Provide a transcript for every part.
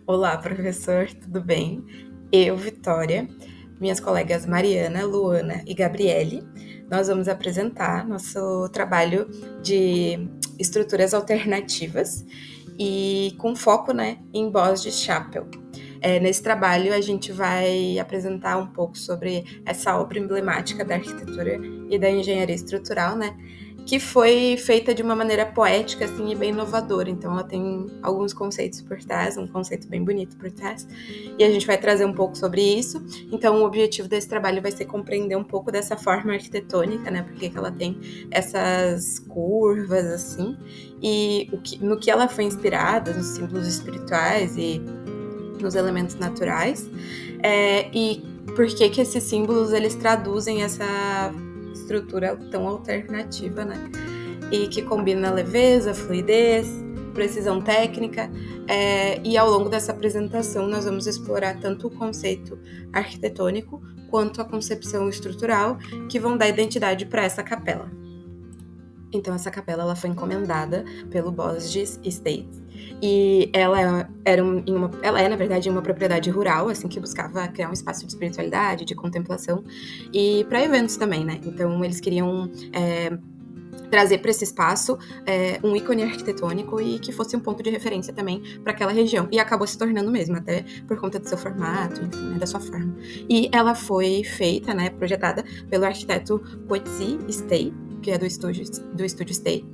Olá, professor, tudo bem? Eu, Vitória, minhas colegas Mariana, Luana e Gabriele, nós vamos apresentar nosso trabalho de estruturas alternativas e com foco, em Bose-Chapel. Nesse trabalho, a gente vai apresentar um pouco sobre essa obra emblemática da arquitetura e da engenharia estrutural, que foi feita de uma maneira poética assim, e bem inovadora. Então, ela tem alguns conceitos por trás, um conceito bem bonito por trás, e a gente vai trazer um pouco sobre isso. Então, o objetivo desse trabalho vai ser compreender um pouco dessa forma arquitetônica, porque ela tem essas curvas, assim, e no que ela foi inspirada, nos símbolos espirituais e nos elementos naturais, e por que esses símbolos eles traduzem essa estrutura tão alternativa, e que combina leveza, fluidez, precisão técnica, e ao longo dessa apresentação nós vamos explorar tanto o conceito arquitetônico quanto a concepção estrutural que vão dar identidade para essa capela. Então, essa capela ela foi encomendada pelo Bosges Estate e ela é, na verdade, uma propriedade rural, assim, que buscava criar um espaço de espiritualidade, de contemplação e para eventos também, Então, eles queriam trazer para esse espaço um ícone arquitetônico e que fosse um ponto de referência também para aquela região. E acabou se tornando mesmo, até por conta do seu formato, enfim, da sua forma. E ela foi feita, projetada pelo arquiteto Coetzee Stay, que é do estúdio Stay,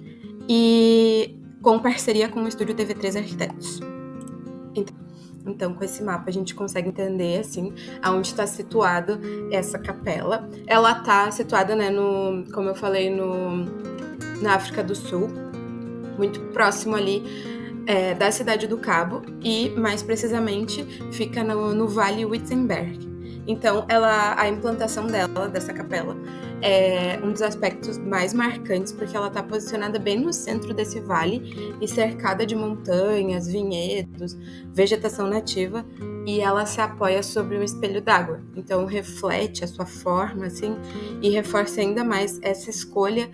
e com parceria com o estúdio TV3 Arquitetos. Então, com esse mapa, a gente consegue entender, assim, aonde está situado essa capela. Ela está situada, como eu falei, na África do Sul, muito próximo ali da cidade do Cabo e, mais precisamente, fica no Vale Wittenberg. Então, a implantação dessa capela, é um dos aspectos mais marcantes, porque ela está posicionada bem no centro desse vale e cercada de montanhas, vinhedos, vegetação nativa, e ela se apoia sobre um espelho d'água. Então, reflete a sua forma, assim, e reforça ainda mais essa escolha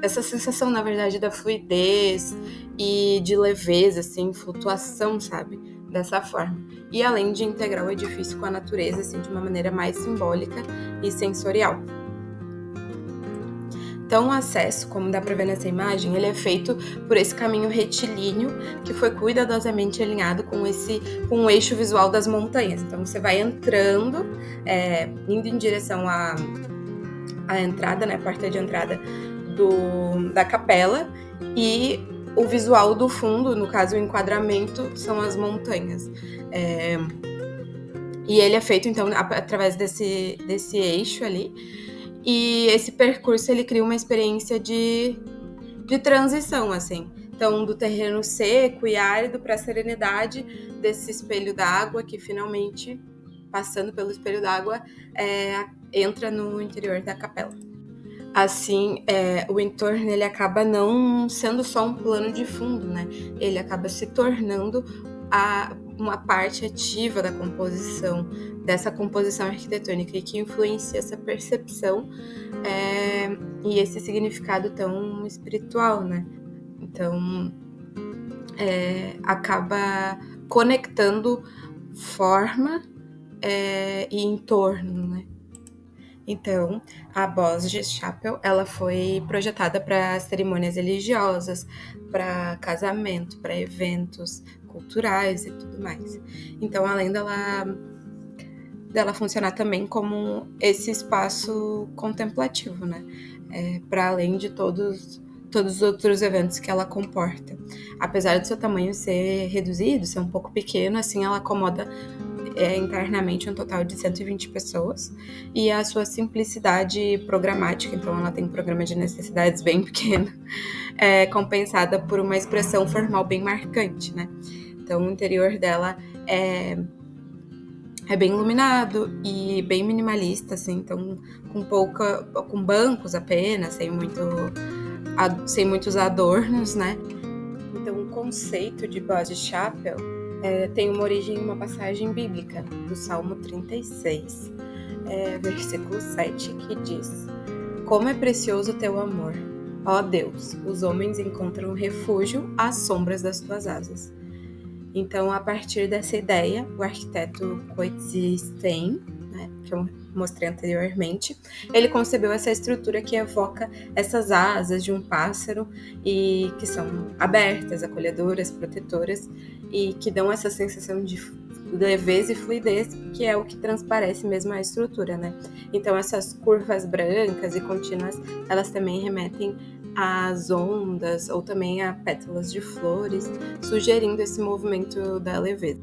essa sensação, na verdade, da fluidez e de leveza, assim, flutuação, sabe? Dessa forma. E além de integrar o edifício com a natureza, assim, de uma maneira mais simbólica e sensorial. Então, o acesso, como dá para ver nessa imagem, ele é feito por esse caminho retilíneo que foi cuidadosamente alinhado com o eixo visual das montanhas. Então, você vai entrando, indo em direção à entrada, a porta de entrada da capela, e o visual do fundo, no caso o enquadramento, são as montanhas. E ele é feito então através desse eixo ali, e esse percurso ele cria uma experiência de transição, assim. Então, do terreno seco e árido para a serenidade desse espelho d'água que finalmente, passando pelo espelho d'água, entra no interior da capela. Assim, o entorno ele acaba não sendo só um plano de fundo, Ele acaba se tornando uma parte ativa da composição, dessa composição arquitetônica e que influencia essa percepção e esse significado tão espiritual, Então, acaba conectando forma e entorno, Então, a Bosges-Chapel, ela foi projetada para cerimônias religiosas, para casamento, para eventos culturais e tudo mais. Então, além dela funcionar também como esse espaço contemplativo, para além de todos os outros eventos que ela comporta. Apesar do seu tamanho ser reduzido, ser um pouco pequeno, assim, ela acomoda internamente um total de 120 pessoas, e a sua simplicidade programática, então ela tem um programa de necessidades bem pequeno, compensada por uma expressão formal bem marcante, Então o interior dela é bem iluminado e bem minimalista, assim, então com bancos apenas, sem muitos adornos, Então o conceito de Bosges-Chapel tem uma origem em uma passagem bíblica do Salmo 36, versículo 7, que diz: Como é precioso o teu amor, ó Deus, os homens encontram refúgio às sombras das tuas asas. Então, a partir dessa ideia, o arquiteto Coetzee, né, que eu mostrei anteriormente, ele concebeu essa estrutura que evoca essas asas de um pássaro e que são abertas, acolhedoras, protetoras e que dão essa sensação de leveza e fluidez, que é o que transparece mesmo a estrutura, né? Então, essas curvas brancas e contínuas, elas também remetem às ondas ou também a pétalas de flores, sugerindo esse movimento da leveza.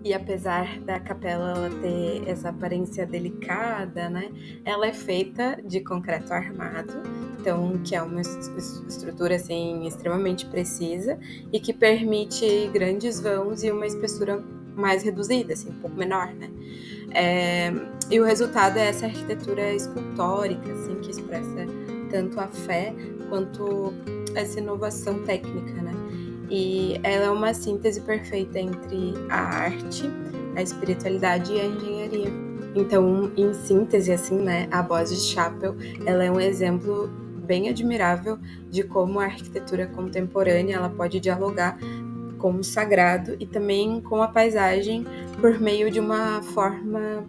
E apesar da capela ela ter essa aparência delicada, né, ela é feita de concreto armado, então que é uma estrutura assim extremamente precisa e que permite grandes vãos e uma espessura mais reduzida, assim, um pouco menor, né? E o resultado é essa arquitetura escultórica, assim, que expressa tanto a fé quanto essa inovação técnica, né? E ela é uma síntese perfeita entre a arte, a espiritualidade e a engenharia. Então, em síntese, assim, né, a Bose Chapel, ela é um exemplo bem admirável de como a arquitetura contemporânea ela pode dialogar com o sagrado e também com a paisagem por meio de uma forma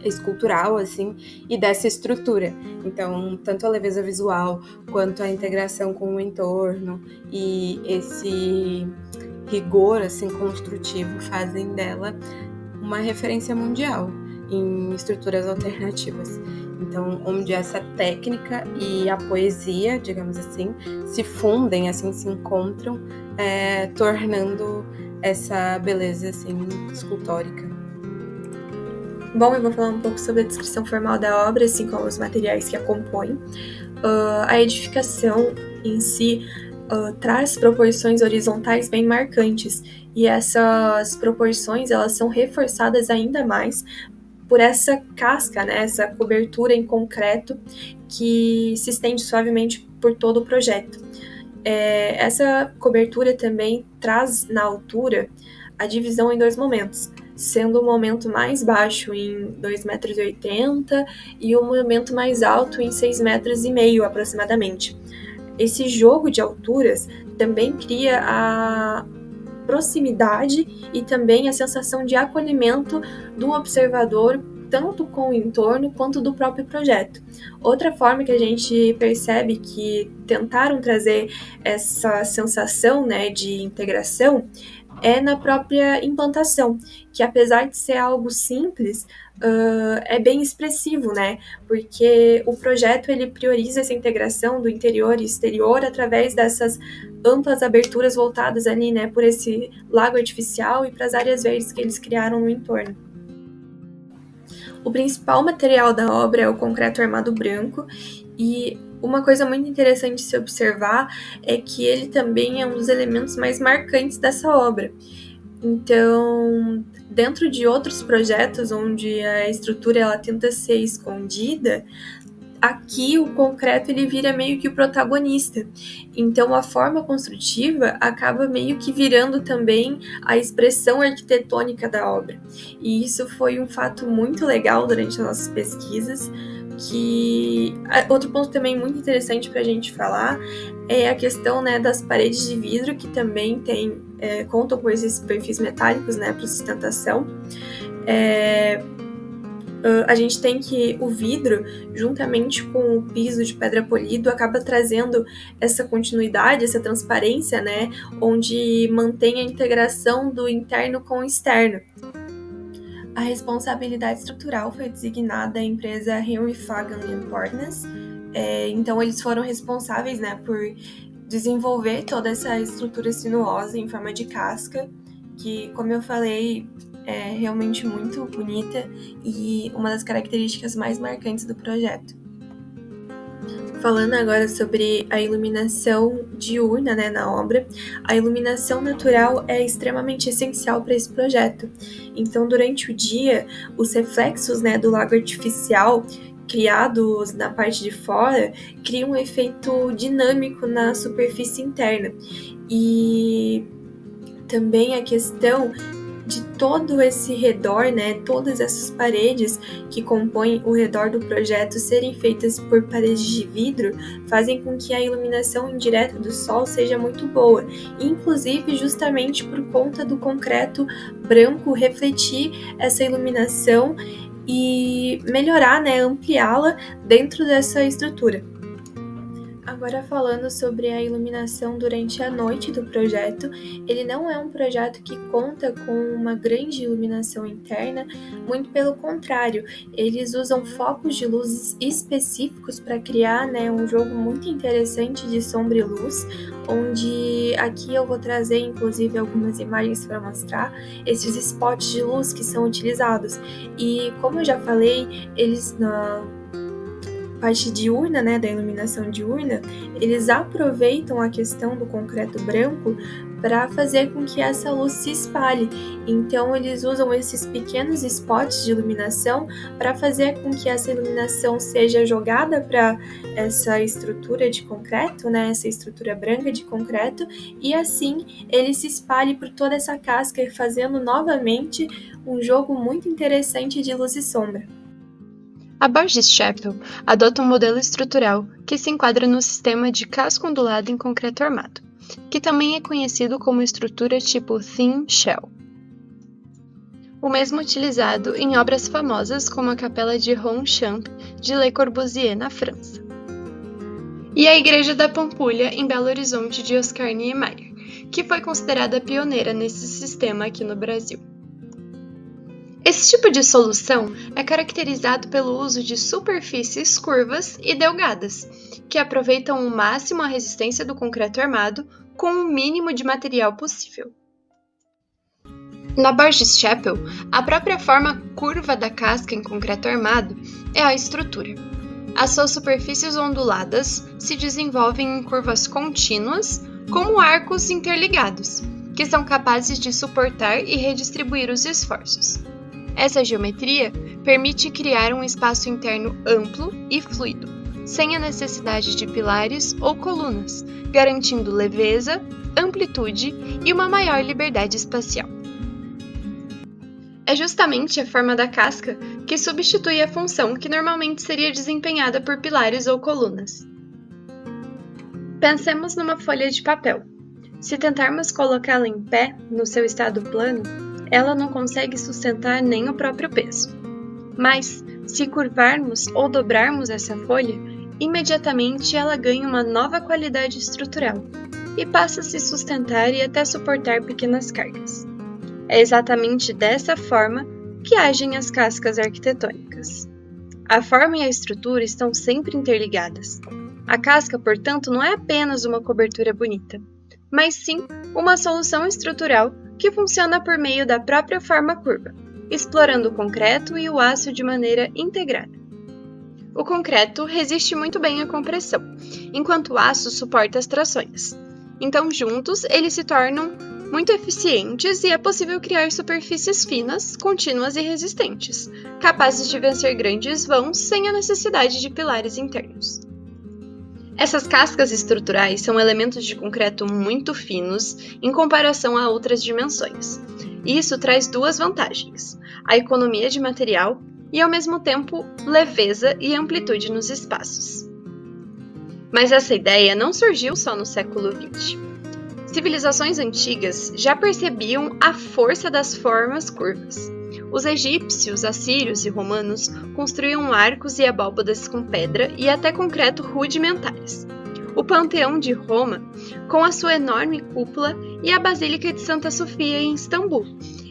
escultural, assim, e dessa estrutura. Então, tanto a leveza visual, quanto a integração com o entorno e esse rigor, assim, construtivo fazem dela uma referência mundial em estruturas alternativas. Então, onde essa técnica e a poesia, digamos assim, se fundem, assim, se encontram, tornando essa beleza, assim, escultórica. Bom, eu vou falar um pouco sobre a descrição formal da obra, assim como os materiais que a compõem. A edificação em si traz proporções horizontais bem marcantes, e essas proporções elas são reforçadas ainda mais por essa casca, né, essa cobertura em concreto que se estende suavemente por todo o projeto. Essa cobertura também traz na altura a divisão em dois momentos, sendo o momento mais baixo em 2,80 m e o momento mais alto em 6,5 metros aproximadamente. Esse jogo de alturas também cria a proximidade e também a sensação de acolhimento do observador, tanto com o entorno quanto do próprio projeto. Outra forma que a gente percebe que tentaram trazer essa sensação, né, de integração é na própria implantação, que apesar de ser algo simples, é bem expressivo, né? Porque o projeto ele prioriza essa integração do interior e exterior através dessas amplas aberturas voltadas ali, né, por esse lago artificial e para as áreas verdes que eles criaram no entorno. O principal material da obra é o concreto armado branco, e uma coisa muito interessante de se observar é que ele também é um dos elementos mais marcantes dessa obra. Então, dentro de outros projetos onde a estrutura ela tenta ser escondida, aqui o concreto ele vira meio que o protagonista. Então a forma construtiva acaba meio que virando também a expressão arquitetônica da obra. E isso foi um fato muito legal durante as nossas pesquisas. Outro ponto também muito interessante para a gente falar é a questão, né, das paredes de vidro, que também contam com esses perfis metálicos, né, para sustentação. A gente tem que o vidro, juntamente com o piso de pedra polido, acaba trazendo essa continuidade, essa transparência, né, onde mantém a integração do interno com o externo. A responsabilidade estrutural foi designada à empresa Henry Fagan & Partners. Então, eles foram responsáveis, né, por desenvolver toda essa estrutura sinuosa em forma de casca, que, como eu falei, é realmente muito bonita e uma das características mais marcantes do projeto. Falando agora sobre a iluminação diurna, né, na obra, a iluminação natural é extremamente essencial para esse projeto. Então, durante o dia, os reflexos, né, do lago artificial criados na parte de fora criam um efeito dinâmico na superfície interna. E também a questão de todo esse redor, né, todas essas paredes que compõem o redor do projeto serem feitas por paredes de vidro, fazem com que a iluminação indireta do sol seja muito boa, inclusive justamente por conta do concreto branco refletir essa iluminação e melhorar, né, ampliá-la dentro dessa estrutura. Agora falando sobre a iluminação durante a noite do projeto, ele não é um projeto que conta com uma grande iluminação interna, muito pelo contrário, eles usam focos de luzes específicos para criar, né, um jogo muito interessante de sombra e luz, onde aqui eu vou trazer inclusive algumas imagens para mostrar esses spots de luz que são utilizados. E como eu já falei, eles na parte diurna, né, da iluminação diurna, eles aproveitam a questão do concreto branco para fazer com que essa luz se espalhe. Então eles usam esses pequenos spots de iluminação para fazer com que essa iluminação seja jogada para essa estrutura de concreto, né, essa estrutura branca de concreto, e assim ele se espalhe por toda essa casca, fazendo novamente um jogo muito interessante de luz e sombra. A Borges Chapel adota um modelo estrutural que se enquadra no sistema de casco ondulado em concreto armado, que também é conhecido como estrutura tipo Thin Shell. O mesmo utilizado em obras famosas como a Capela de Ronchamp de Le Corbusier, na França, e a Igreja da Pampulha, em Belo Horizonte, de Oscar Niemeyer, que foi considerada pioneira nesse sistema aqui no Brasil. Esse tipo de solução é caracterizado pelo uso de superfícies curvas e delgadas, que aproveitam ao máximo a resistência do concreto armado com o mínimo de material possível. Na Borges Chapel, a própria forma curva da casca em concreto armado é a estrutura. As suas superfícies onduladas se desenvolvem em curvas contínuas, como arcos interligados, que são capazes de suportar e redistribuir os esforços. Essa geometria permite criar um espaço interno amplo e fluido, sem a necessidade de pilares ou colunas, garantindo leveza, amplitude e uma maior liberdade espacial. É justamente a forma da casca que substitui a função que normalmente seria desempenhada por pilares ou colunas. Pensemos numa folha de papel. Se tentarmos colocá-la em pé, no seu estado plano, ela não consegue sustentar nem o próprio peso. Mas, se curvarmos ou dobrarmos essa folha, imediatamente ela ganha uma nova qualidade estrutural e passa a se sustentar e até suportar pequenas cargas. É exatamente dessa forma que agem as cascas arquitetônicas. A forma e a estrutura estão sempre interligadas. A casca, portanto, não é apenas uma cobertura bonita, mas sim uma solução estrutural que funciona por meio da própria forma curva, explorando o concreto e o aço de maneira integrada. O concreto resiste muito bem à compressão, enquanto o aço suporta as trações. Então, juntos, eles se tornam muito eficientes e é possível criar superfícies finas, contínuas e resistentes, capazes de vencer grandes vãos sem a necessidade de pilares internos. Essas cascas estruturais são elementos de concreto muito finos em comparação a outras dimensões. E isso traz duas vantagens: a economia de material e, ao mesmo tempo, leveza e amplitude nos espaços. Mas essa ideia não surgiu só no século XX. Civilizações antigas já percebiam a força das formas curvas. Os egípcios, assírios e romanos construíam arcos e abóbadas com pedra e até concreto rudimentares. O Panteão de Roma, com a sua enorme cúpula, e a Basílica de Santa Sofia em Istambul.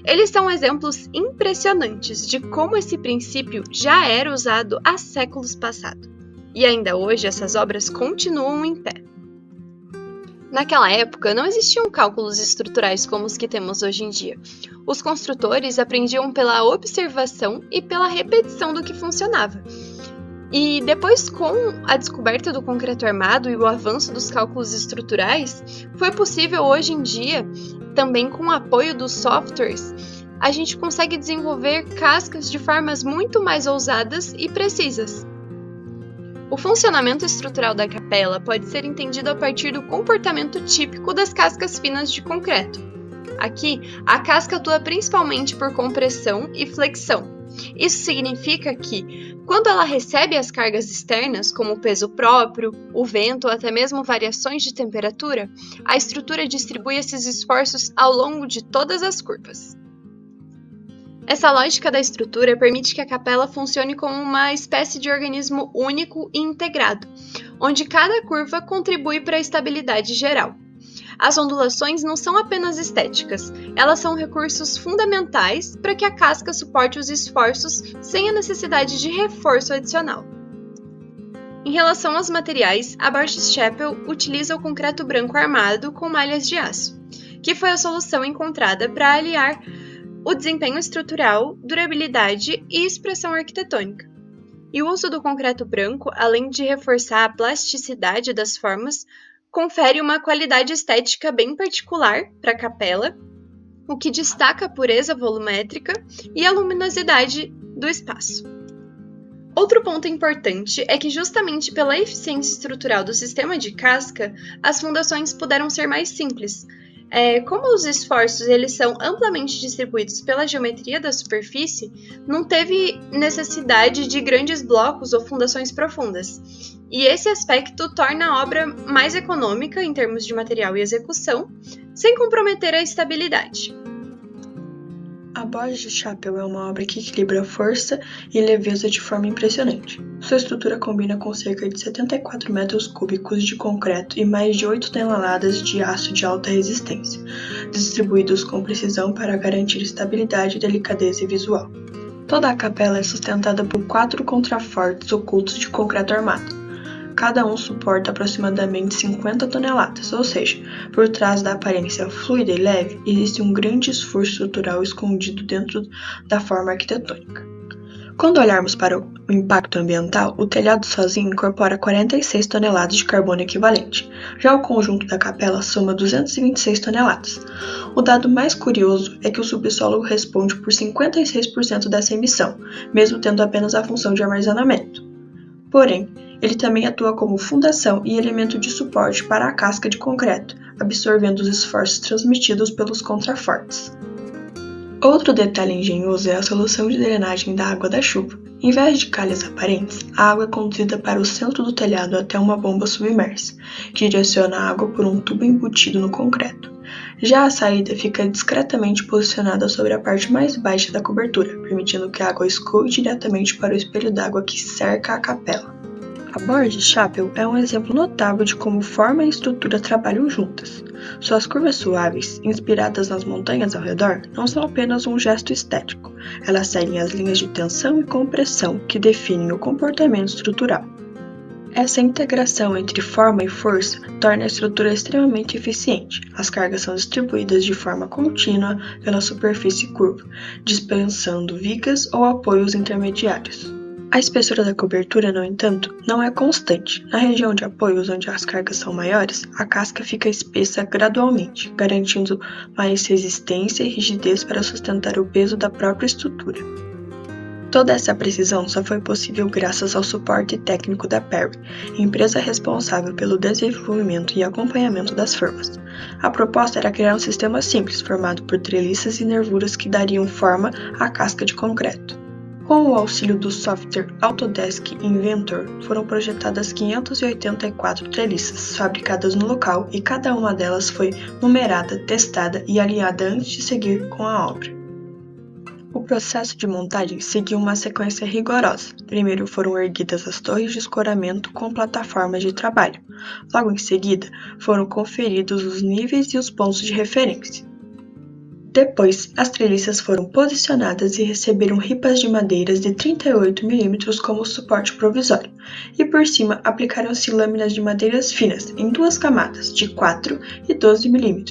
Eles são exemplos impressionantes de como esse princípio já era usado há séculos passados. E ainda hoje essas obras continuam em pé. Naquela época, não existiam cálculos estruturais como os que temos hoje em dia. Os construtores aprendiam pela observação e pela repetição do que funcionava. E depois, com a descoberta do concreto armado e o avanço dos cálculos estruturais, foi possível hoje em dia, também com o apoio dos softwares, a gente consegue desenvolver cascas de formas muito mais ousadas e precisas. O funcionamento estrutural da capela pode ser entendido a partir do comportamento típico das cascas finas de concreto. Aqui, a casca atua principalmente por compressão e flexão. Isso significa que, quando ela recebe as cargas externas, como o peso próprio, o vento ou até mesmo variações de temperatura, a estrutura distribui esses esforços ao longo de todas as curvas. Essa lógica da estrutura permite que a capela funcione como uma espécie de organismo único e integrado, onde cada curva contribui para a estabilidade geral. As ondulações não são apenas estéticas, elas são recursos fundamentais para que a casca suporte os esforços sem a necessidade de reforço adicional. Em relação aos materiais, a Borges Chappell utiliza o concreto branco armado com malhas de aço, que foi a solução encontrada para aliar o desempenho estrutural, durabilidade e expressão arquitetônica. E o uso do concreto branco, além de reforçar a plasticidade das formas, confere uma qualidade estética bem particular para a capela, o que destaca a pureza volumétrica e a luminosidade do espaço. Outro ponto importante é que, justamente pela eficiência estrutural do sistema de casca, as fundações puderam ser mais simples. Como os esforços eles são amplamente distribuídos pela geometria da superfície, não teve necessidade de grandes blocos ou fundações profundas. E esse aspecto torna a obra mais econômica em termos de material e execução, sem comprometer a estabilidade. A Borges Chappell é uma obra que equilibra força e leveza de forma impressionante. Sua estrutura combina com cerca de 74 metros cúbicos de concreto e mais de 8 toneladas de aço de alta resistência, distribuídos com precisão para garantir estabilidade, delicadeza e visual. Toda a capela é sustentada por 4 contrafortes ocultos de concreto armado. Cada um suporta aproximadamente 50 toneladas, ou seja, por trás da aparência fluida e leve, existe um grande esforço estrutural escondido dentro da forma arquitetônica. Quando olharmos para o impacto ambiental, o telhado sozinho incorpora 46 toneladas de carbono equivalente. Já o conjunto da capela soma 226 toneladas. O dado mais curioso é que o subsolo responde por 56% dessa emissão, mesmo tendo apenas a função de armazenamento. Porém, ele também atua como fundação e elemento de suporte para a casca de concreto, absorvendo os esforços transmitidos pelos contrafortes. Outro detalhe engenhoso é a solução de drenagem da água da chuva. Em vez de calhas aparentes, a água é conduzida para o centro do telhado até uma bomba submersa, que direciona a água por um tubo embutido no concreto. Já a saída fica discretamente posicionada sobre a parte mais baixa da cobertura, permitindo que a água escoe diretamente para o espelho d'água que cerca a capela. A Borges Chappell é um exemplo notável de como forma e estrutura trabalham juntas. Suas curvas suaves, inspiradas nas montanhas ao redor, não são apenas um gesto estético, elas seguem as linhas de tensão e compressão que definem o comportamento estrutural. Essa integração entre forma e força torna a estrutura extremamente eficiente. As cargas são distribuídas de forma contínua pela superfície curva, dispensando vigas ou apoios intermediários. A espessura da cobertura, no entanto, não é constante. Na região de apoios onde as cargas são maiores, a casca fica espessa gradualmente, garantindo mais resistência e rigidez para sustentar o peso da própria estrutura. Toda essa precisão só foi possível graças ao suporte técnico da Perry, empresa responsável pelo desenvolvimento e acompanhamento das formas. A proposta era criar um sistema simples, formado por treliças e nervuras que dariam forma à casca de concreto. Com o auxílio do software Autodesk Inventor, foram projetadas 584 treliças fabricadas no local e cada uma delas foi numerada, testada e alinhada antes de seguir com a obra. O processo de montagem seguiu uma sequência rigorosa. Primeiro foram erguidas as torres de escoramento com plataformas de trabalho. Logo em seguida, foram conferidos os níveis e os pontos de referência. Depois, as treliças foram posicionadas e receberam ripas de madeiras de 38 mm como suporte provisório, e por cima aplicaram-se lâminas de madeiras finas em 2 camadas, de 4 e 12 mm,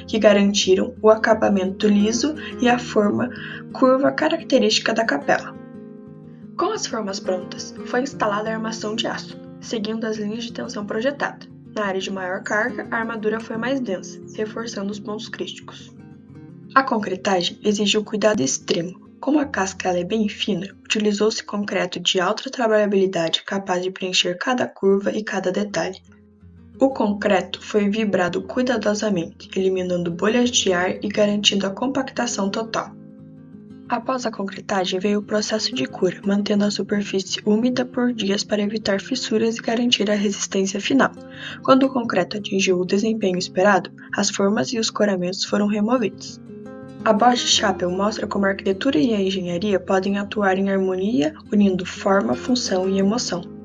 que garantiram o acabamento liso e a forma curva característica da capela. Com as formas prontas, foi instalada a armação de aço, seguindo as linhas de tensão projetadas. Na área de maior carga, a armadura foi mais densa, reforçando os pontos críticos. A concretagem exigiu cuidado extremo. Como a casca é bem fina, utilizou-se concreto de alta trabalhabilidade capaz de preencher cada curva e cada detalhe. O concreto foi vibrado cuidadosamente, eliminando bolhas de ar e garantindo a compactação total. Após a concretagem veio o processo de cura, mantendo a superfície úmida por dias para evitar fissuras e garantir a resistência final. Quando o concreto atingiu o desempenho esperado, as formas e os coramentos foram removidos. A Bosch Chapel mostra como a arquitetura e a engenharia podem atuar em harmonia, unindo forma, função e emoção.